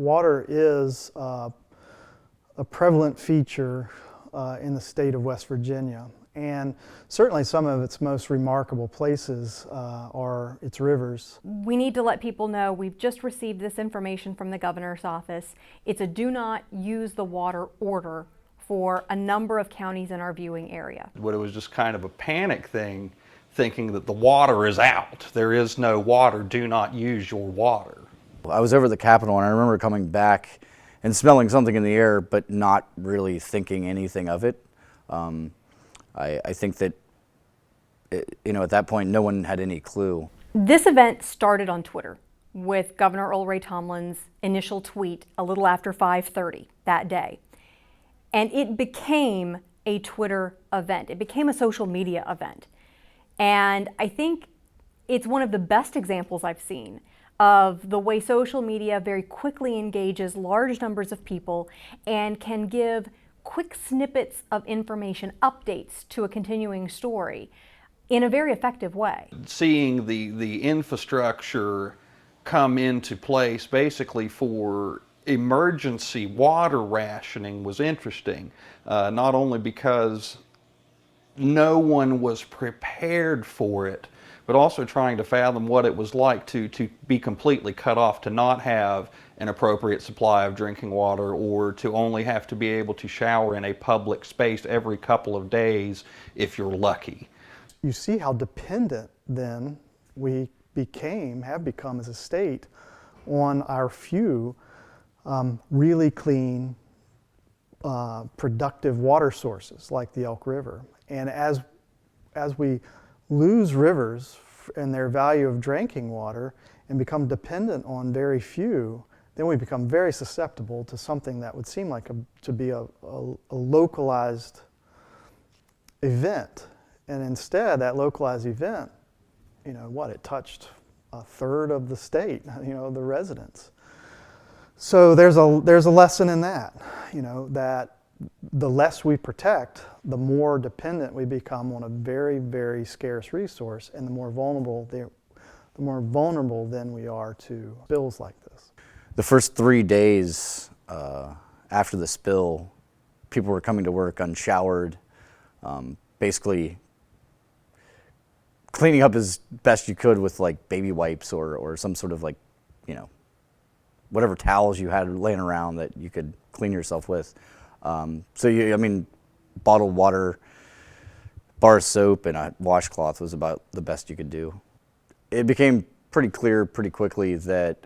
water is a prevalent feature in the state of West Virginia. And certainly some of its most remarkable places are its rivers. We need to let people know we've just received this information from the governor's office. It's a do not use the water order for a number of counties in our viewing area. But it was just kind of a panic thing, thinking that the water is out. There is no water, do not use your water. I was over at the Capitol and I remember coming back and smelling something in the air, but not really thinking anything of it. I think that, at that point, no one had any clue. This event started on Twitter with Governor Earl Ray Tomlin's initial tweet a little after 5:30 that day. And it became a Twitter event. It became a social media event. And I think it's one of the best examples I've seen of the way social media very quickly engages large numbers of people and can give quick snippets of information, updates to a continuing story in a very effective way. Seeing the infrastructure come into place basically for emergency water rationing was interesting, not only because no one was prepared for it, but also trying to fathom what it was like to be completely cut off, to not have an appropriate supply of drinking water, or to only have to be able to shower in a public space every couple of days if you're lucky. You see how dependent then we have become as a state on our few really clean, productive water sources like the Elk River. And as we lose rivers and their value of drinking water and become dependent on very few, then we become very susceptible to something that would seem like to be a localized event. And instead, that localized event, it touched a third of the state, the residents. So there's a lesson in that, that the less we protect, the more dependent we become on a very, very scarce resource, and the more vulnerable then we are to spills like this. The first 3 days after the spill, people were coming to work unshowered, basically cleaning up as best you could with like baby wipes or some sort of whatever towels you had laying around that you could clean yourself with. Bottled water, bar of soap, and a washcloth was about the best you could do. It became pretty clear pretty quickly that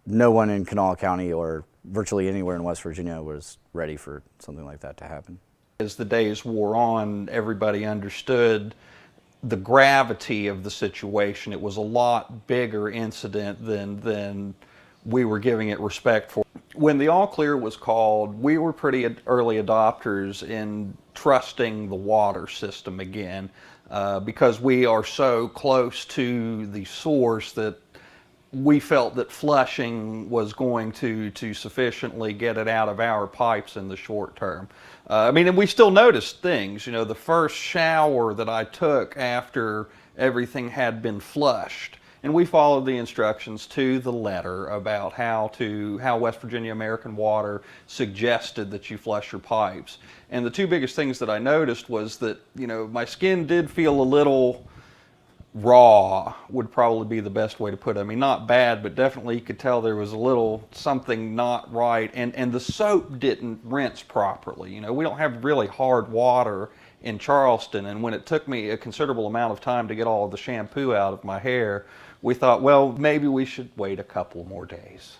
no one in Kanawha County or virtually anywhere in West Virginia was ready for something like that to happen. As the days wore on, everybody understood the gravity of the situation. It was a lot bigger incident than we were giving it respect for. When the all clear was called, we were pretty early adopters in trusting the water system again, because we are so close to the source that we felt that flushing was going to sufficiently get it out of our pipes in the short term. And we still noticed things. The first shower that I took after everything had been flushed, and we followed the instructions to the letter about how West Virginia American Water suggested that you flush your pipes. And the two biggest things that I noticed was that, my skin did feel a little raw, would probably be the best way to put it. Not bad, but definitely you could tell there was a little something not right. And the soap didn't rinse properly. We don't have really hard water in Charleston, and when it took me a considerable amount of time to get all of the shampoo out of my hair, we thought, well, maybe we should wait a couple more days.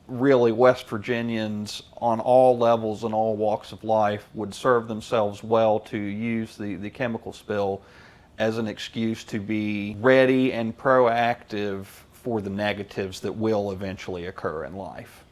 Really, West Virginians on all levels and all walks of life would serve themselves well to use the chemical spill as an excuse to be ready and proactive for the negatives that will eventually occur in life.